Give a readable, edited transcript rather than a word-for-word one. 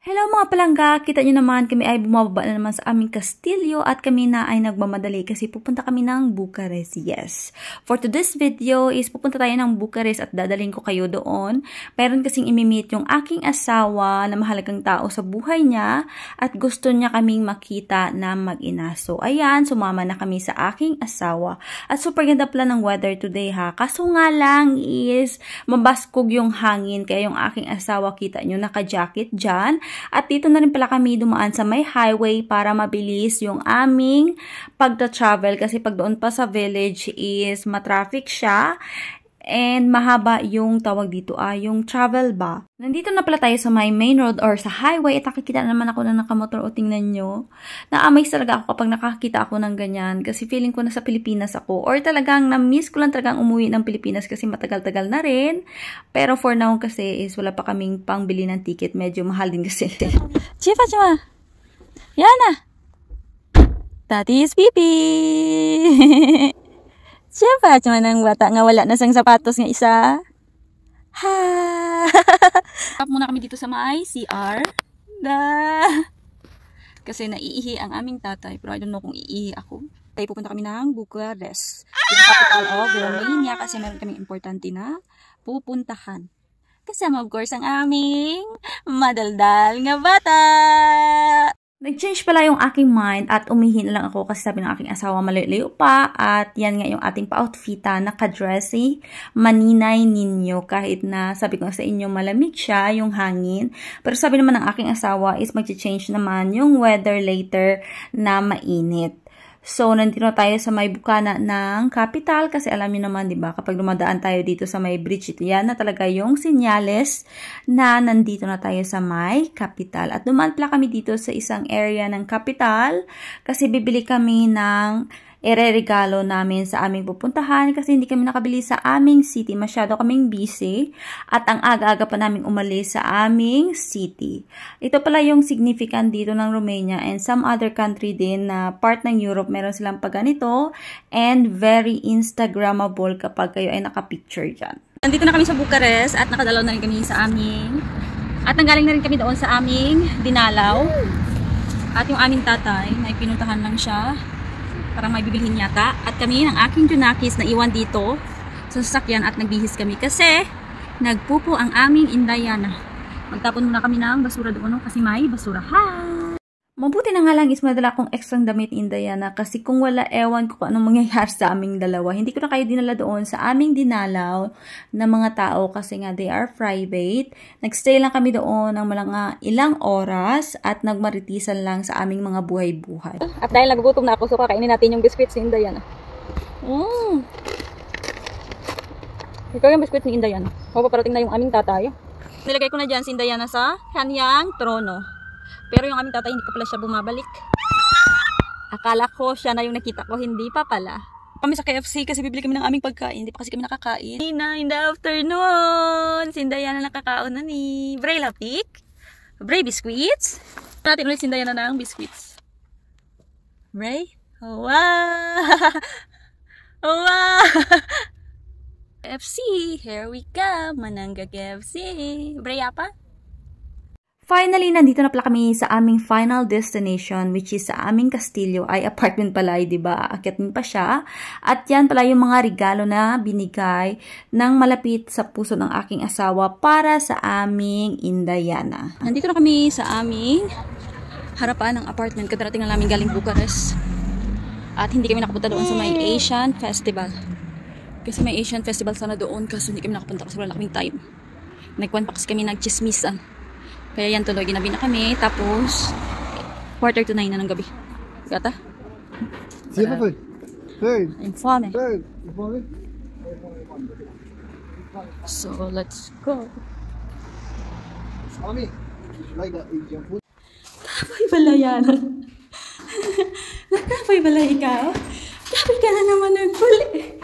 Hello mga palangga, kita nyo naman kami ay bumababa na naman sa aming kastilyo at kami na ay nagmamadali kasi pupunta kami ng Bucharest. Yes. For today's video is pupunta tayo ng Bucharest at dadalhin ko kayo doon. Meron kasing imimit yung aking asawa na mahalagang tao sa buhay niya at gusto niya kaming makita na mag-ina. So ayan, sumama na kami sa aking asawa. At super ganda pala ng weather today ha. Kaso nga lang is mabaskog yung hangin kaya yung aking asawa kita nyo naka-jacket dyan. At dito na rin pala kami dumaan sa may highway para mabilis yung aming pagta-travel kasi pag doon pa sa village is matraffic siya and mahaba yung tawag dito yung travel ba. Nandito na pala tayo sa may main road or sa highway at nakikita naman ako na nakamotor o tingnan nyo. Na-amaze talaga ako kapag nakakita ako ng ganyan kasi feeling ko na sa Pilipinas ako or talagang na-miss ko lang talagang umuwi ng Pilipinas kasi matagal-tagal na rin. Pero for now kasi is wala pa kaming pangbili ng ticket. Medyo mahal din kasi. Chifa, chima! Yana! Tati is pipi! Chifa, chima ng bata nga wala na sang sapatos nga isa. Ha! Stop muna kami dito sa may CR. Kasi naiihi ang aming tatay. Pero I don't know kung iihi ako. Kaya pupunta kami ng Bucharest. Yung capital of Romania. Kasi meron kaming importante na pupuntahan. Kasama of course ang aming madaldal nga bata. Nag-change pala yung aking mind at umihi na lang ako kasi sabi ng aking asawa malayo pa at yan nga yung ating pa-outfita naka-dressy, maninay ninyo kahit na sabi ko sa inyo malamig siya yung hangin. Pero sabi naman ng aking asawa is mag-change naman yung weather later na mainit. So, nandito na tayo sa may bukana ng capital kasi alam niyo naman, di ba, kapag dumadaan tayo dito sa may bridge, ito yan na talaga yung senyales na nandito na tayo sa may capital. At dumaan pala kami dito sa isang area ng capital kasi bibili kami ng ireregalo namin sa aming pupuntahan kasi hindi kami nakabili sa aming city. Masyado kaming busy at ang aga-aga pa namin umalis sa aming city. Ito pala yung significant dito ng Romania and some other country din na part ng Europe. Meron silang pagganito and very Instagrammable kapag kayo ay nakapicture dyan. Nandito na kami sa Bucharest at nakadalaw na rin kami sa aming at nanggaling na rin kami doon sa aming dinalaw at yung aming tatay may pinuntahan lang siya parang may bibilhin yata. At kami ng aking Junakis na iwan dito sa sasakyan at nagbihis kami kasi nagpupo ang aming Indayana. Magtapon muna kami ng basura doon kasi may basurahan. Mabuti na nga lang is madala kong extra damit Indayana kasi kung wala ewan ko kung anong mangyayari sa aming dalawa. Hindi ko na kayo dinala doon sa aming dinalaw na mga tao kasi nga they are private. Nagstay lang kami doon ng mga ilang oras at nagmaritisan lang sa aming mga buhay-buhay. At dahil nagugutom na ako so kakainin natin yung biscuits ni Indayana. Ikaw yung biscuits ni Indayana. Paparating na yung aming tatay. Nilagay ko na dyan si Indayana sa kanyang trono. Pero yung aming tatay, hindi pa pala siya bumabalik. Akala ko siya na yung nakita ko, hindi pa pala. Kami sa KFC kasi bibili kami ng aming pagkain. Hindi pa kasi kami nakakain. In the afternoon, Sindayana nakakaon na ni Bray Lapik. Bray biscuits. Natin ulit Sindayana ng biscuits. Bray? Oh, wow! Oh, wow! KFC, here we come. Manangga KFC. Bray apa? Finally, nandito na pala kami sa aming final destination which is sa aming kastilyo ay apartment pala, diba? Aakyatin pa siya. At yan pala yung mga regalo na binigay ng malapit sa puso ng aking asawa para sa aming Indayana. Nandito na kami sa aming harapan ng apartment. Kadarating na namin galing Bucharest. At hindi kami nakapunta doon sa may Asian Festival. Kasi may Asian Festival sana doon kasi hindi kami nakapunta kasi wala kaming time. Nagkuhan pa kasi kami nagchismisan. Kaya yan tuloy, ginabi na kami. Tapos, 8:45 na ng gabi. Gata? I'm falling. So, let's go. Kapay bala yan. Nakapay bala ikaw? Kapay ka na naman nagpuli.